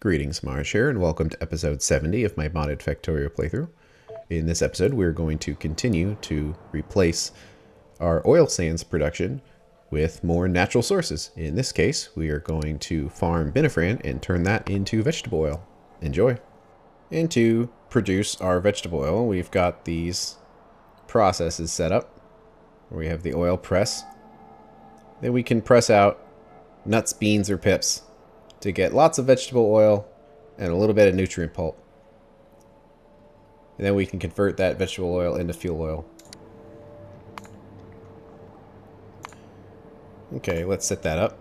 Greetings, Marsh here, and welcome to episode 70 of my modded Factorio playthrough. In this episode, we're going to continue to replace our oil sands production with more natural sources. In this case, we are going to farm Binafran and turn that into vegetable oil. Enjoy! And to produce our vegetable oil, we've got these processes set up. We have the oil press. Then we can press out nuts, beans, or pips to get lots of vegetable oil and a little bit of nutrient pulp. And then we can convert that vegetable oil into fuel oil. Okay, let's set that up.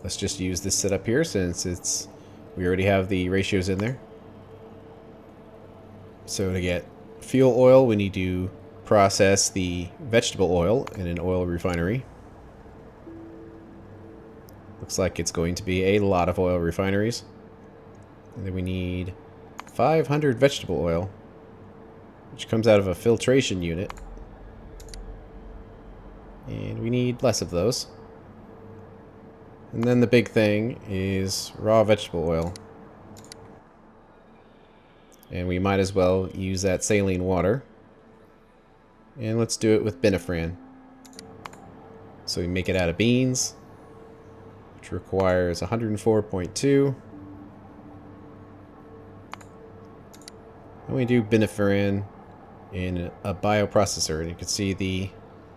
Let's just use this setup here since we already have the ratios in there. So to get fuel oil, we need to process the vegetable oil in an oil refinery. Looks like it's going to be a lot of oil refineries. And then we need 500 vegetable oil, which comes out of a filtration unit. And we need less of those. And then the big thing is raw vegetable oil. And we might as well use that saline water. And let's do it with Binafran. So we make it out of beans, which requires 104.2. And we do Binafran in a bioprocessor. And you can see the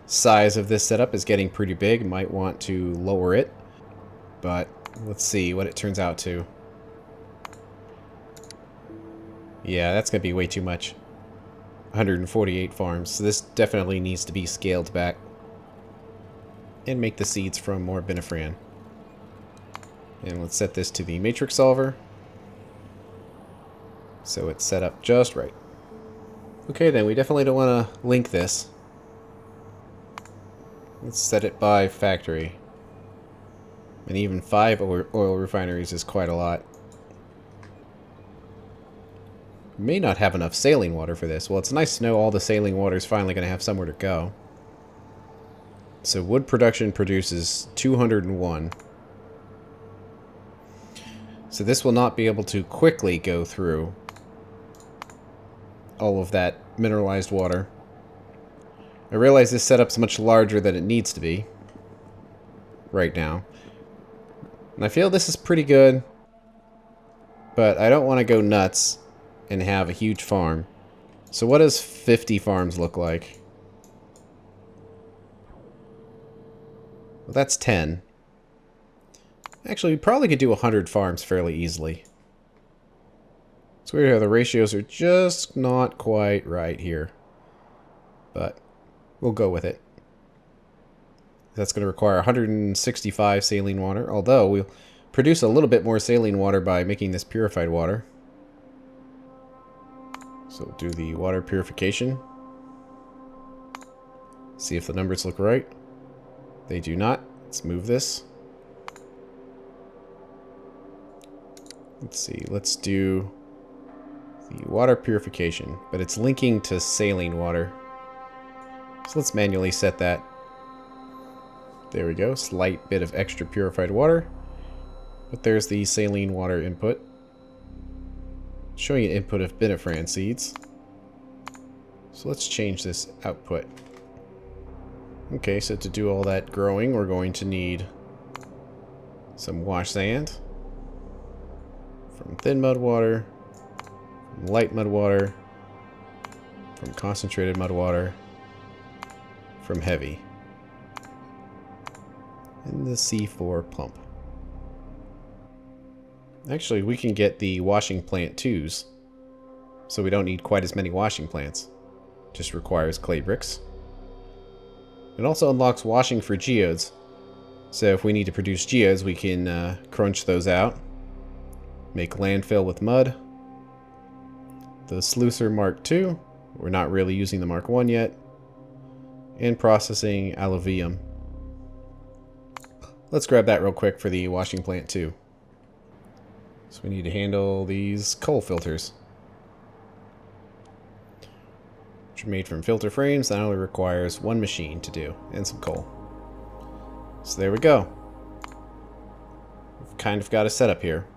size of this setup is getting pretty big. Might want to lower it. But let's see what it turns out to. Yeah, that's going to be way too much. 148 farms. So this definitely needs to be scaled back. And make the seeds from more Binafran. And let's set this to the matrix solver. So it's set up just right. Okay, then we definitely don't want to link this. Let's set it by factory. And even 5 oil refineries is quite a lot. We may not have enough saline water for this. Well, it's nice to know all the saline water is finally going to have somewhere to go. So wood production produces 201. So this will not be able to quickly go through all of that mineralized water. I realize this setup's much larger than it needs to be right now. And I feel this is pretty good, but I don't want to go nuts and have a huge farm. So what does 50 farms look like? Well, that's 10. Actually, we probably could do 100 farms fairly easily. It's weird how the ratios are just not quite right here. But we'll go with it. That's going to require 165 saline water, although we'll produce a little bit more saline water by making this purified water. So we'll do the water purification. See if the numbers look right. They do not. Let's move this. Let's see. Let's do the water purification, but it's linking to saline water. So let's manually set that. There we go. Slight bit of extra purified water. But there's the saline water input. Showing an input of Binafran seeds. So let's change this output. Okay, so to do all that growing, we're going to need some wash sand. From thin mud water. From light mud water. From concentrated mud water. From heavy. And the C4 pump. Actually, we can get the washing plant 2s. So we don't need quite as many washing plants. Just requires clay bricks. It also unlocks washing for geodes. So if we need to produce geodes, we can crunch those out. Make landfill with mud. The sluicer Mark II. We're not really using the Mark I yet. And processing alluvium. Let's grab that real quick for the washing plant too. So we need to handle these coal filters, which are made from filter frames. That only requires one machine to do, and some coal. So there we go. We've kind of got a setup here.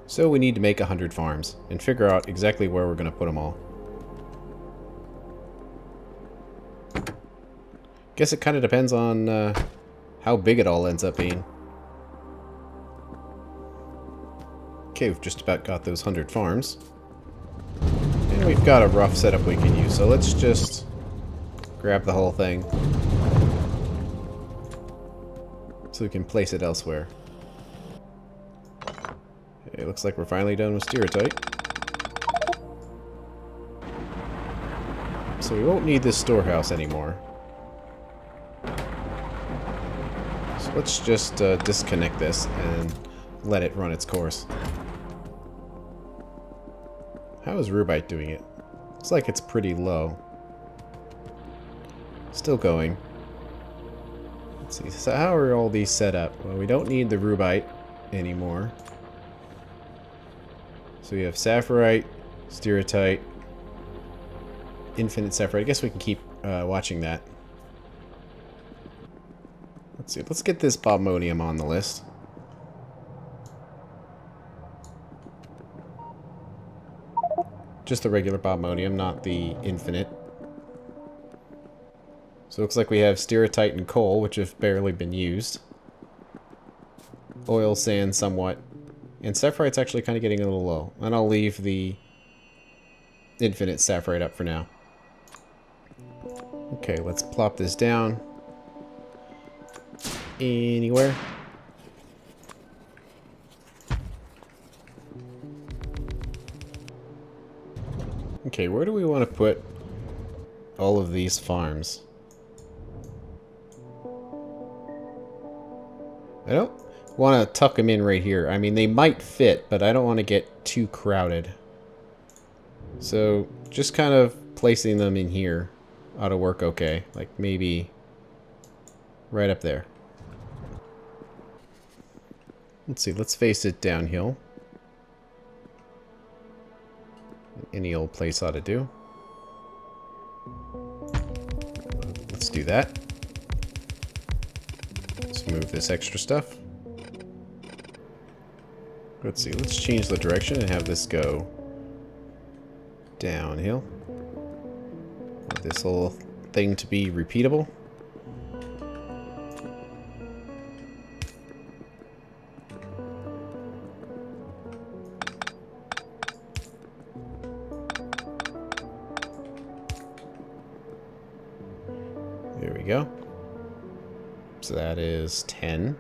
So we need to make 100 farms and figure out exactly where we're going to put them all. Guess it kind of depends on how big it all ends up being. Okay, we've just about got those 100 farms. And we've got a rough setup we can use, so let's just grab the whole thing so we can place it elsewhere. Okay, looks like we're finally done with stereotype. So we won't need this storehouse anymore. So let's just disconnect this and let it run its course. How is Rubite doing it? Looks like it's pretty low. Still going. Let's see, so how are all these set up? Well, we don't need the Rubite anymore. So we have Sapphirite, Stereotype, Infinite Sapphirite. I guess we can keep watching that. Let's see, let's get this Bobmonium on the list. Just the regular Bobmonium, not the Infinite. So it looks like we have Stereotype and Coal, which have barely been used. Oil, sand, somewhat. And Sapphirite's actually kind of getting a little low. And I'll leave the Infinite Sapphirite up for now. Okay, let's plop this down. Anywhere. Okay, where do we want to put all of these farms? I don't want to tuck them in right here. I mean, they might fit, but I don't want to get too crowded. So, just kind of placing them in here ought to work okay. Like, maybe right up there. Let's see, let's face it downhill. Any old place ought to do. Let's do that. Let's move this extra stuff. Let's see, let's change the direction and have this go downhill. Want this whole thing to be repeatable. There we go. So that is 10.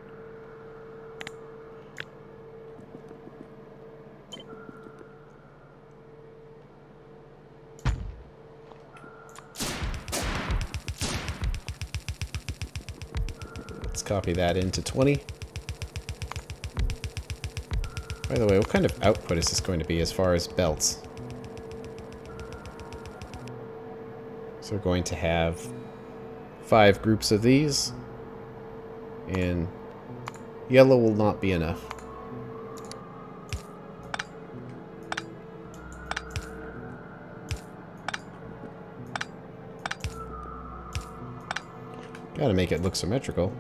Let's copy that into 20. By the way, what kind of output is this going to be as far as belts? So we're going to have 5 groups of these, and yellow will not be enough. Gotta make it look symmetrical.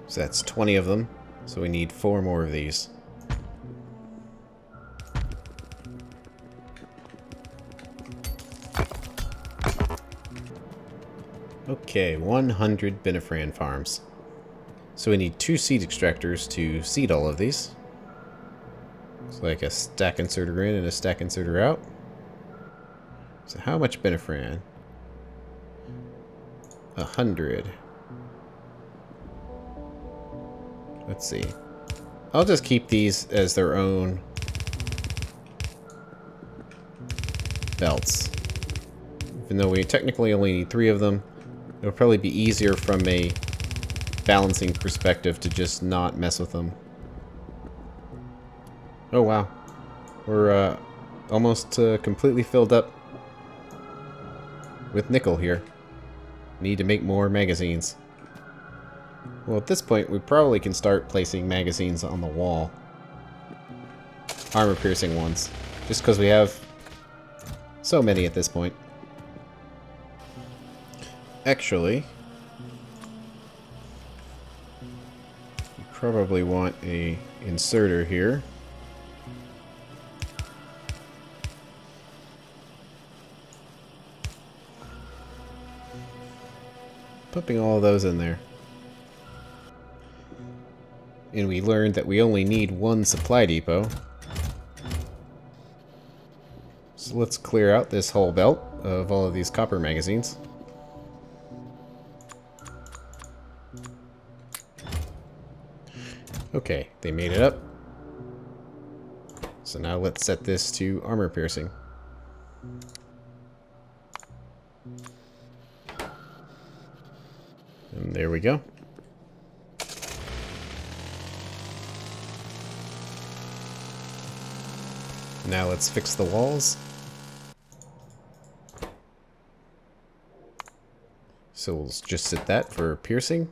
So that's 20 of them, so we need 4 more of these. Okay, 100 Binafran farms. So we need 2 seed extractors to seed all of these. It's like a stack inserter in and a stack inserter out. So how much Binafran? 100. Let's see. I'll just keep these as their own belts. Even though we technically only need 3 of them, it'll probably be easier from a balancing perspective to just not mess with them. Oh wow. We're almost completely filled up with nickel here. Need to make more magazines. Well, at this point, we probably can start placing magazines on the wall. Armor-piercing ones. Just because we have so many at this point. Actually, Probably want a inserter here. Pumping all of those in there. And we learned that we only need one supply depot. So let's clear out this whole belt of all of these copper magazines. Okay, they made it up. So now let's set this to armor piercing. And there we go. Now let's fix the walls. So we'll just set that for piercing.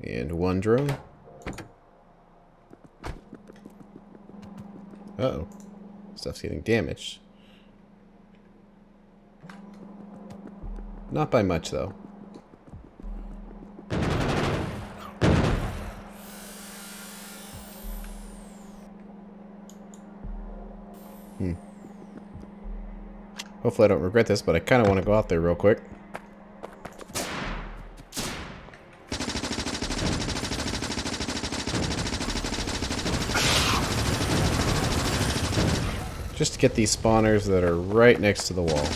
And one drone. Uh-oh. Stuff's getting damaged. Not by much, though. Hopefully I don't regret this, but I kind of want to go out there real quick. Just to get these spawners that are right next to the wall.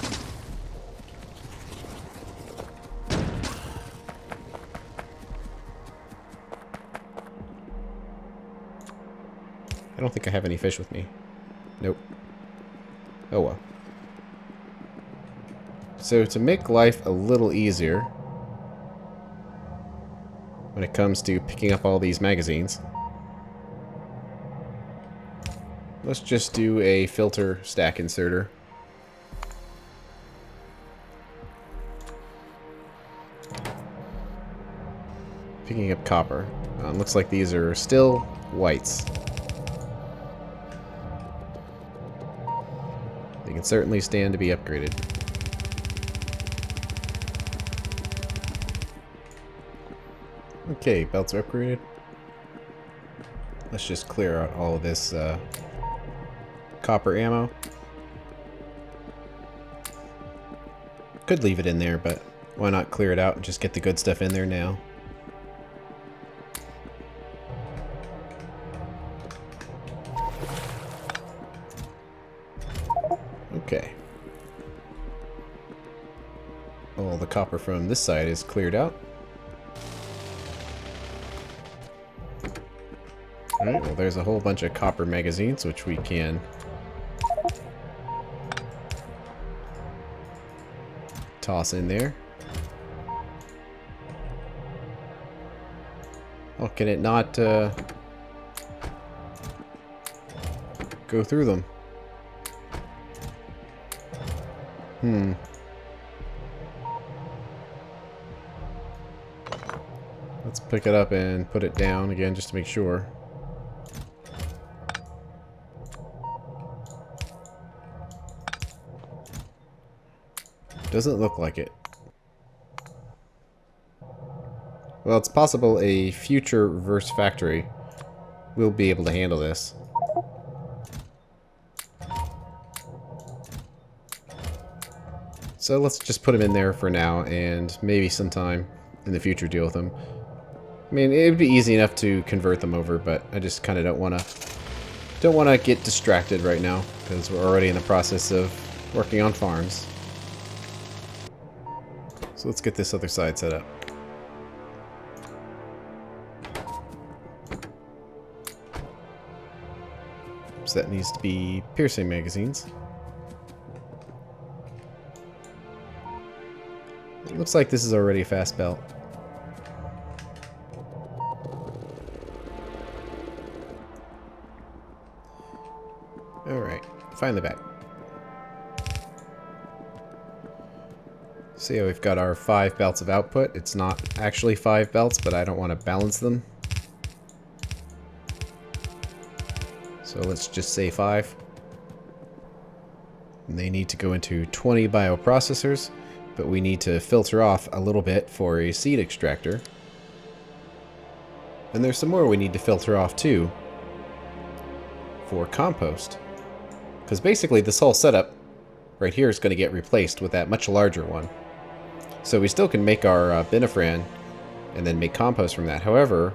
I don't think I have any fish with me. Nope. Oh well. So to make life a little easier when it comes to picking up all these magazines, let's just do a filter stack inserter. Picking up copper. Looks like these are still whites. They can certainly stand to be upgraded. Okay, belts are upgraded. Let's just clear out all of this copper ammo. Could leave it in there, but why not clear it out and just get the good stuff in there now? Okay. All the copper from this side is cleared out. Alright, well there's a whole bunch of copper magazines which we can toss in there. Oh, can it not go through them? Let's pick it up and put it down again just to make sure. Doesn't look like it. Well, it's possible a future reverse factory will be able to handle this. So let's just put them in there for now, and maybe sometime in the future deal with them. I mean, it would be easy enough to convert them over, but I just kind of don't want to get distracted right now because we're already in the process of working on farms. So let's get this other side set up. So that needs to be piercing magazines. It looks like this is already a fast belt. Alright, find the back. See how we've got our 5 belts of output. It's not actually 5 belts, but I don't want to balance them. So let's just say 5. And they need to go into 20 bioprocessors, But we need to filter off a little bit for a seed extractor. And there's some more we need to filter off too for compost. Because basically this whole setup right here is going to get replaced with that much larger one. So we still can make our Binafran and then make compost from that. However,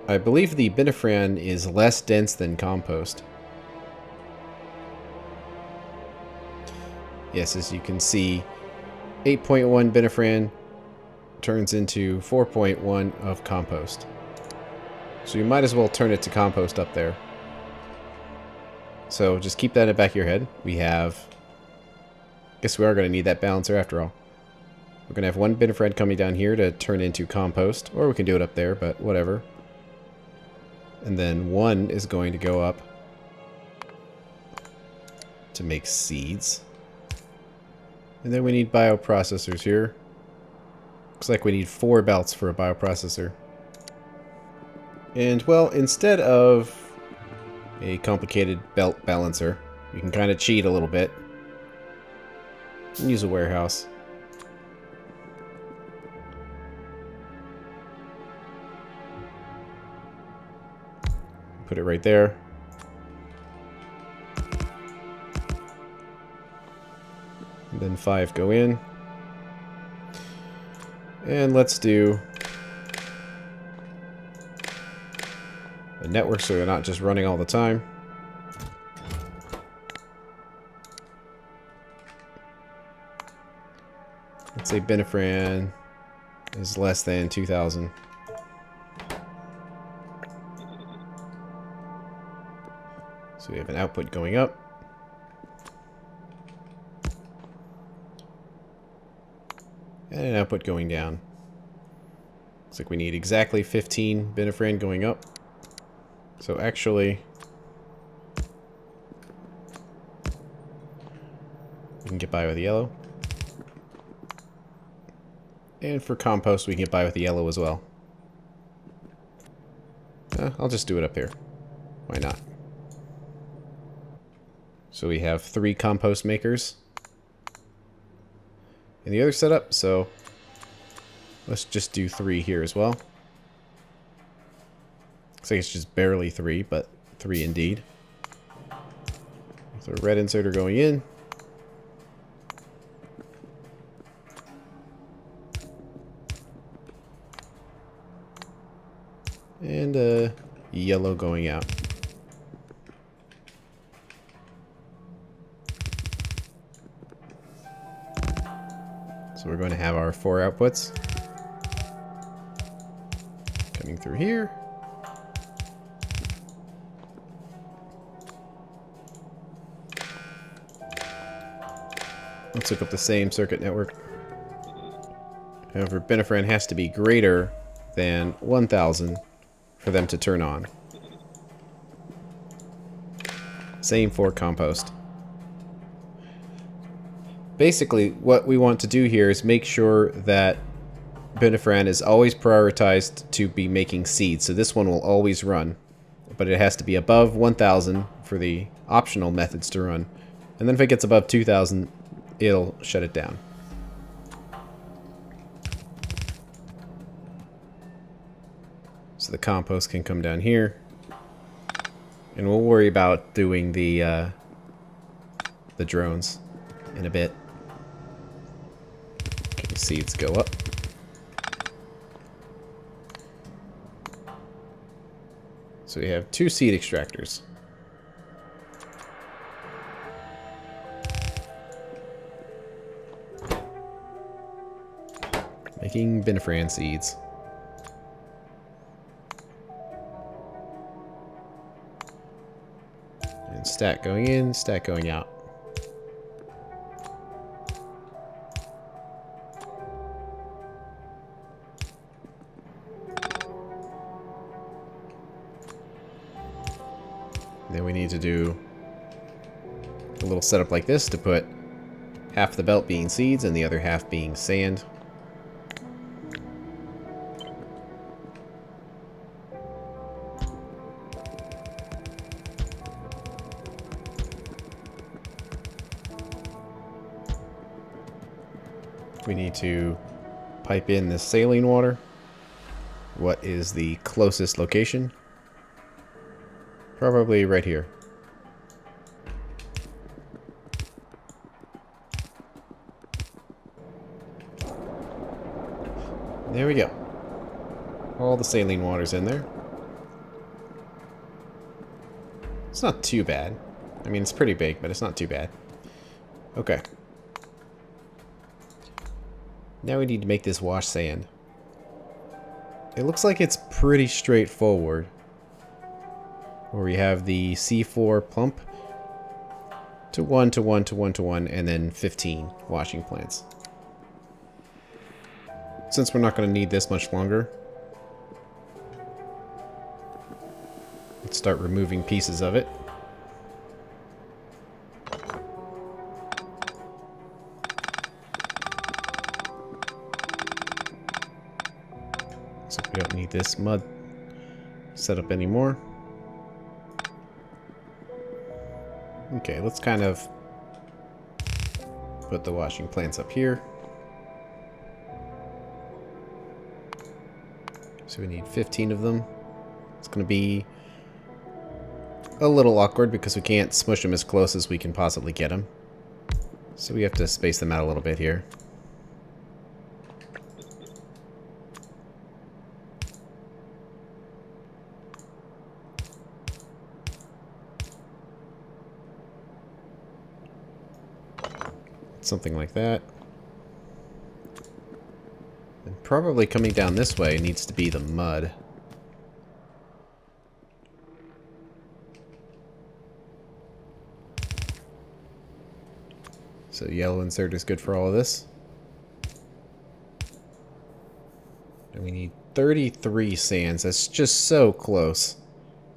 I believe the Binafran is less dense than compost. Yes, as you can see, 8.1 Binafran turns into 4.1 of compost. So you might as well turn it to compost up there. So just keep that in the back of your head. We have... guess we are going to need that balancer after all. We're going to have one Binafran coming down here to turn into compost. Or we can do it up there, but whatever. And then one is going to go up to make seeds. And then we need bioprocessors here. Looks like we need 4 belts for a bioprocessor. And, well, instead of a complicated belt balancer, you can kind of cheat a little bit and use a warehouse. Put it right there. And then 5 go in. And let's do a network so they're not just running all the time. Let's say Binafran is less than 2,000. So we have an output going up. And an output going down. Looks like we need exactly 15 Binafran going up. So actually, we can get by with the yellow. And for compost, we can get by with the yellow as well. I'll just do it up here. Why not? So we have 3 compost makers in the other setup, so let's just do 3 here as well. Looks like it's just barely 3, but 3 indeed. So red inserter going in. And yellow going out. So we're going to have our 4 outputs coming through here. Let's look up the same circuit network. However, Binafran has to be greater than 1,000 for them to turn on. Same for compost. Basically, what we want to do here is make sure that Binafran is always prioritized to be making seeds. So this one will always run, but it has to be above 1,000 for the optional methods to run. And then if it gets above 2,000, it'll shut it down. So the compost can come down here. And we'll worry about doing the drones in a bit. Okay, seeds go up. So we have 2 seed extractors. Making Binafran seeds. And stack going in, stack going out. And then we need to do a little setup like this to put half the belt being seeds and the other half being sand. We need to pipe in this saline water. What is the closest location? Probably right here. There we go. All the saline water's in there. It's not too bad. I mean, it's pretty big, but it's not too bad. Okay. Now we need to make this wash sand. It looks like it's pretty straightforward. Where we have the C4 pump to 1 to 1 to 1 to 1 and then 15 washing plants. Since we're not going to need this much longer, let's start removing pieces of it. So we don't need this mud setup anymore. Okay, let's kind of put the washing plants up here. So we need 15 of them. It's going to be a little awkward because we can't smush them as close as we can possibly get them. So we have to space them out a little bit here. Something like that. And probably coming down this way needs to be the mud. So yellow insert is good for all of this. And we need 33 sands. That's just so close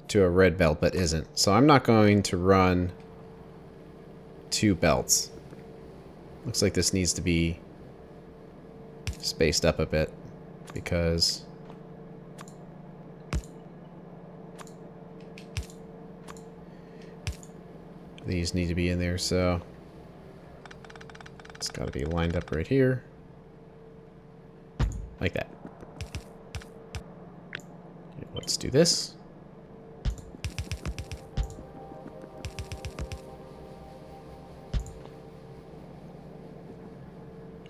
to a red belt, but isn't. So I'm not going to run 2 belts. Looks like this needs to be spaced up a bit because these need to be in there, so it's got to be lined up right here like that. Let's do this.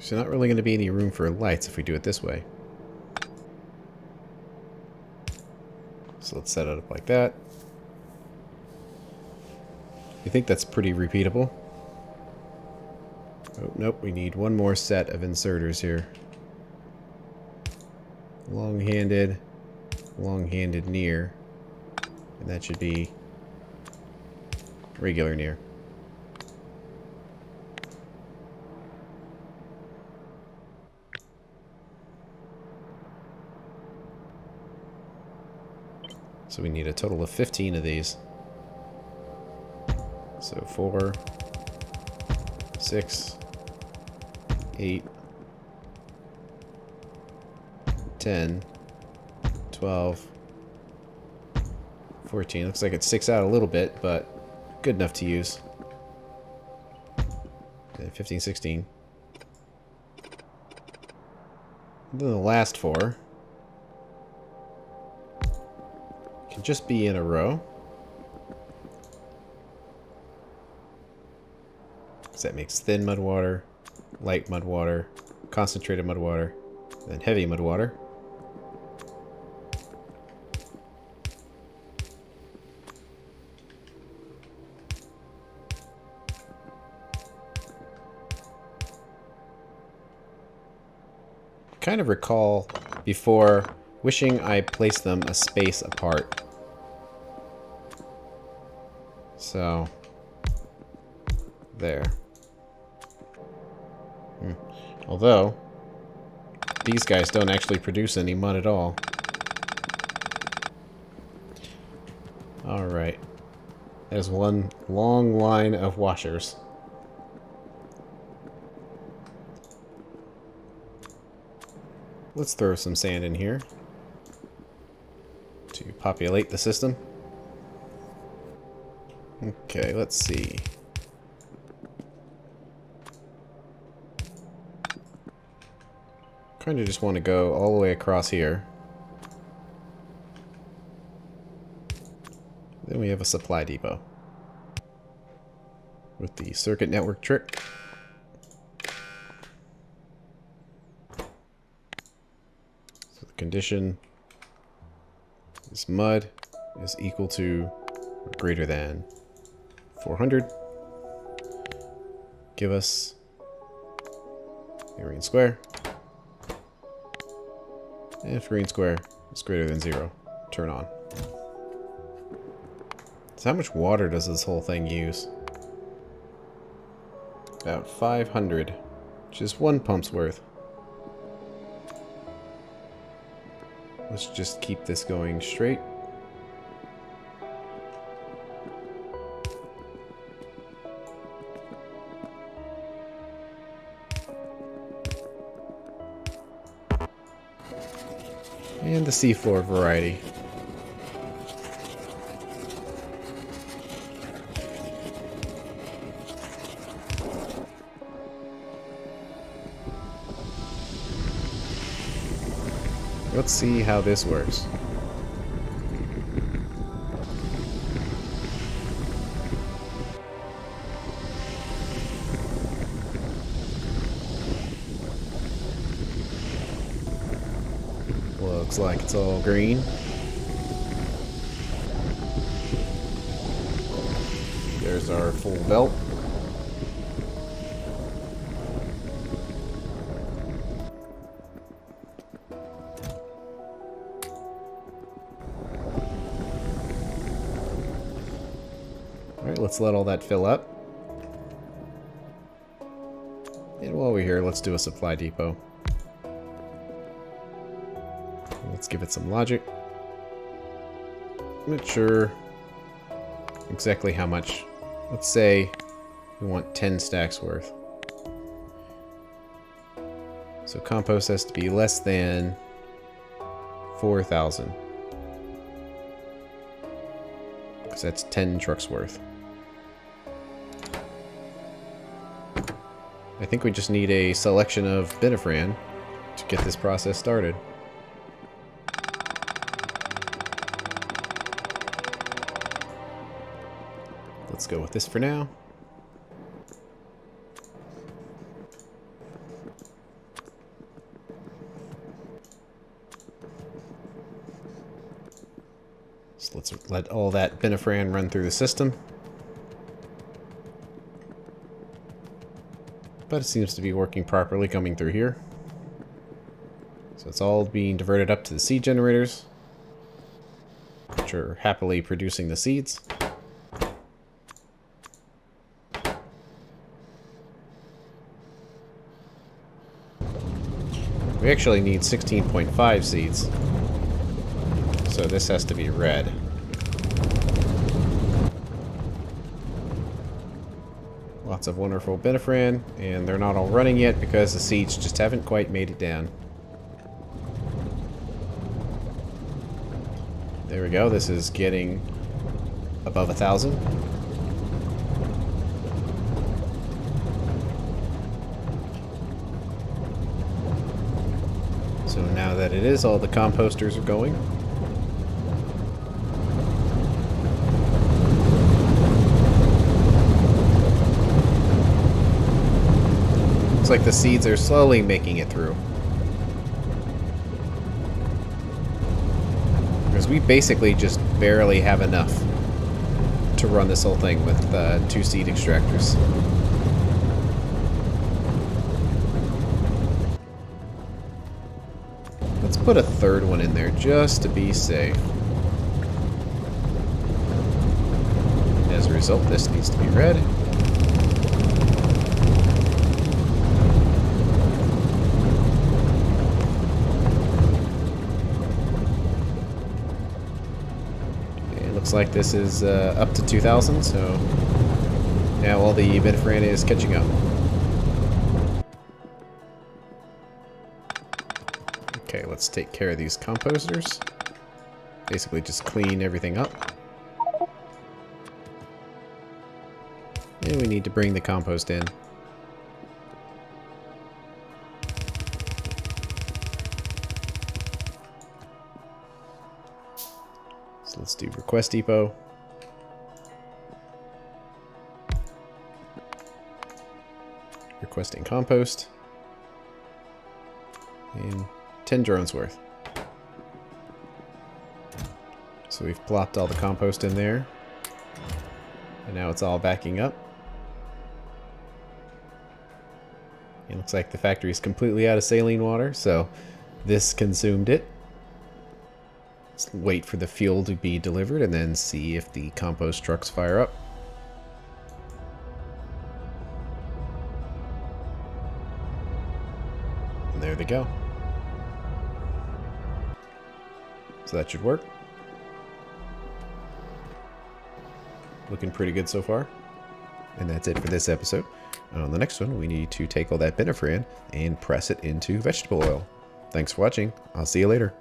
There's not really going to be any room for lights if we do it this way. So let's set it up like that. I think that's pretty repeatable. Oh, nope, we need one more set of inserters here. Long-handed, long-handed near. And that should be regular near. So we need a total of 15 of these. So 4, 6, 8, 10, 12, 14. Looks like it sticks out a little bit, but good enough to use. And 15, 16. And then the last 4 can just be in a row. So that makes thin mud water, light mud water, concentrated mud water, then heavy mud water. Kind of recall before wishing I placed them a space apart. So, there. Although, these guys don't actually produce any mud at all. Alright. There's one long line of washers. Let's throw some sand in here to populate the system. Okay, let's see. Kind of just want to go all the way across here. Then we have a supply depot with the circuit network trick. So the condition is mud is equal to or greater than 400. Give us a green square. And if green square is greater than 0, turn on. So how much water does this whole thing use? About 500, which is 1 pump's worth. Let's just keep this going straight. And the seafloor variety. Let's see how this works. Looks like it's all green. There's our full belt. Alright, let's let all that fill up. And while we're here, let's do a supply depot. Let's give it some logic. I'm not sure exactly how much. Let's say we want 10 stacks worth. So compost has to be less than 4,000. Because that's 10 trucks worth. I think we just need a selection of Binafran to get this process started. Let's go with this for now. So let's let all that Binafran run through the system. But it seems to be working properly coming through here. So it's all being diverted up to the seed generators, which are happily producing the seeds. We actually need 16.5 seeds. So this has to be red. Lots of wonderful Binafran, and they're not all running yet because the seeds just haven't quite made it down. There we go, this is getting above 1,000. So now that it is, all the composters are going. Looks like the seeds are slowly making it through. Because we basically just barely have enough to run this whole thing with 2 seed extractors. Let's put a 3rd one in there just to be safe. As a result, this needs to be red. Looks like this is up to 2,000, so now all the Binafran is catching up. Okay, let's take care of these composters. Basically just clean everything up. And we need to bring the compost in. So let's do request depot. Requesting compost. And 10 drones worth. So we've plopped all the compost in there. And now it's all backing up. It looks like the factory is completely out of saline water, so this consumed it. Let's wait for the fuel to be delivered and then see if the compost trucks fire up. And there they go. So that should work. Looking pretty good so far. And that's it for this episode. On the next one, we need to take all that Binafran and press it into vegetable oil. Thanks for watching. I'll see you later.